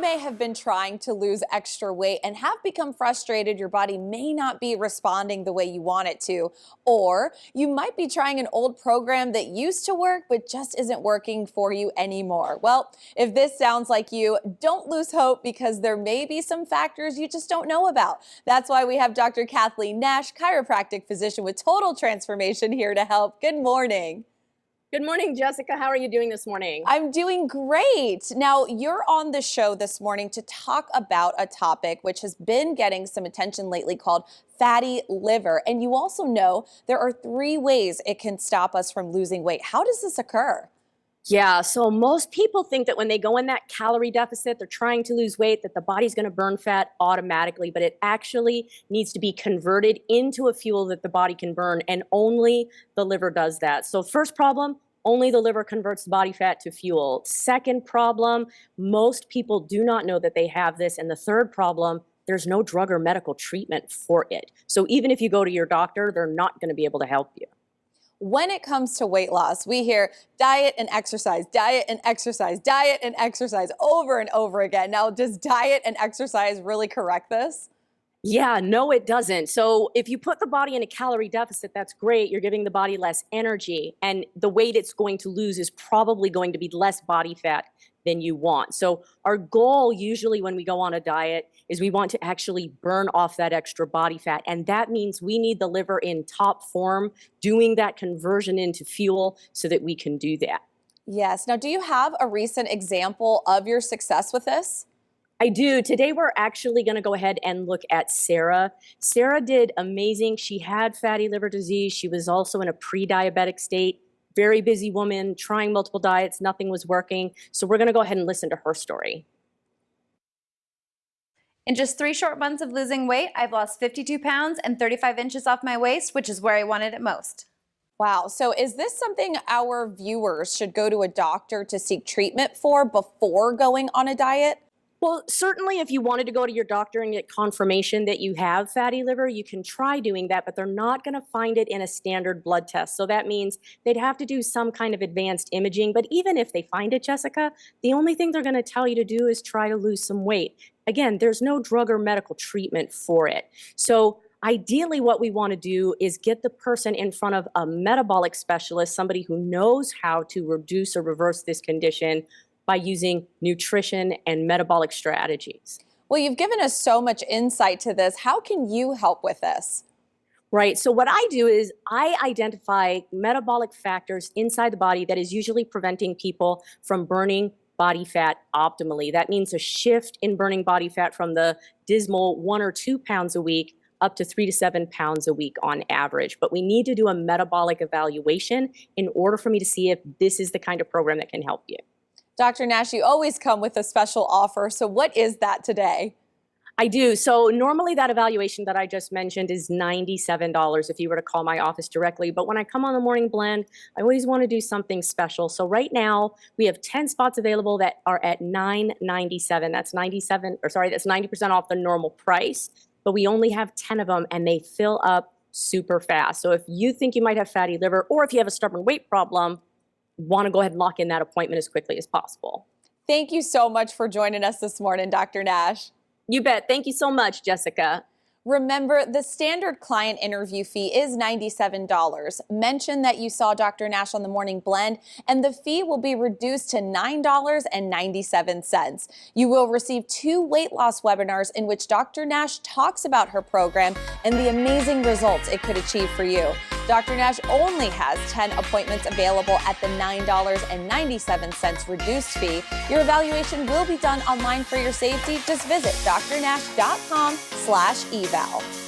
may have been trying to lose extra weight and have become frustrated your body may not be responding the way you want it to. Or you might be trying an old program that used to work but just isn't working for you anymore. Well, if this sounds like you, don't lose hope because there may be some factors you just don't know about. That's why we have Dr. Kathleen Nash, chiropractic physician with Total Transformation, here to help. Good morning. Good morning, Jessica. How are you doing this morning? I'm doing great. Now, you're on the show this morning to talk about a topic which has been getting some attention lately called fatty liver. And you also know there are 3 ways it can stop us from losing weight. How does this occur? Yeah, so most people think that when they go in that calorie deficit, they're trying to lose weight, that the body's going to burn fat automatically, but it actually needs to be converted into a fuel that the body can burn, and only the liver does that. So first problem, only the liver converts the body fat to fuel. Second problem, most people do not know that they have this. And the third problem, there's no drug or medical treatment for it. So even if you go to your doctor, they're not going to be able to help you. When it comes to weight loss, we hear diet and exercise, diet and exercise, diet and exercise over and over again. Now, does diet and exercise really correct this? Yeah, no, it doesn't. So if you put the body in a calorie deficit, that's great. You're giving the body less energy, and the weight it's going to lose is probably going to be less body fat than you want. So our goal usually when we go on a diet is we want to actually burn off that extra body fat. And that means we need the liver in top form, doing that conversion into fuel so that we can do that. Yes. Now, do you have a recent example of your success with this? I do. Today we're actually going to go ahead and look at Sarah. Sarah did amazing. She had fatty liver disease. She was also in a pre-diabetic state. Very busy woman, trying multiple diets. Nothing was working. So we're going to go ahead and listen to her story. In just 3 short months of losing weight, I've lost 52 pounds and 35 inches off my waist, which is where I wanted it most. Wow. So is this something our viewers should go to a doctor to seek treatment for before going on a diet? Well, certainly if you wanted to go to your doctor and get confirmation that you have fatty liver, you can try doing that, but they're not going to find it in a standard blood test. So that means they'd have to do some kind of advanced imaging. But even if they find it, Jessica, the only thing they're going to tell you to do is try to lose some weight. Again, there's no drug or medical treatment for it. So ideally, what we want to do is get the person in front of a metabolic specialist, somebody who knows how to reduce or reverse this condition by using nutrition and metabolic strategies. Well, you've given us so much insight to this. How can you help with this? Right. So what I do is I identify metabolic factors inside the body that is usually preventing people from burning body fat optimally. That means a shift in burning body fat from the dismal 1 or 2 pounds a week up to 3 to 7 pounds a week on average. But we need to do a metabolic evaluation in order for me to see if this is the kind of program that can help you. Dr. Nash, you always come with a special offer. So what is that today? I do. So normally that evaluation that I just mentioned is $97 if you were to call my office directly. But when I come on the morning blend, I always want to do something special. So right now we have 10 spots available that are at $9.97. That's 90% off the normal price. But we only have 10 of them and they fill up super fast. So if you think you might have fatty liver or if you have a stubborn weight problem, want to go ahead and lock in that appointment as quickly as possible. Thank you so much for joining us this morning, Dr. Nash. You bet. Thank you so much, Jessica. Remember, the standard client interview fee is $97. Mention that you saw Dr. Nash on the Morning Blend, and the fee will be reduced to $9.97. You will receive 2 weight loss webinars in which Dr. Nash talks about her program and the amazing results it could achieve for you. Dr. Nash only has 10 appointments available at the $9.97 reduced fee. Your evaluation will be done online for your safety. Just visit drnash.com/eval.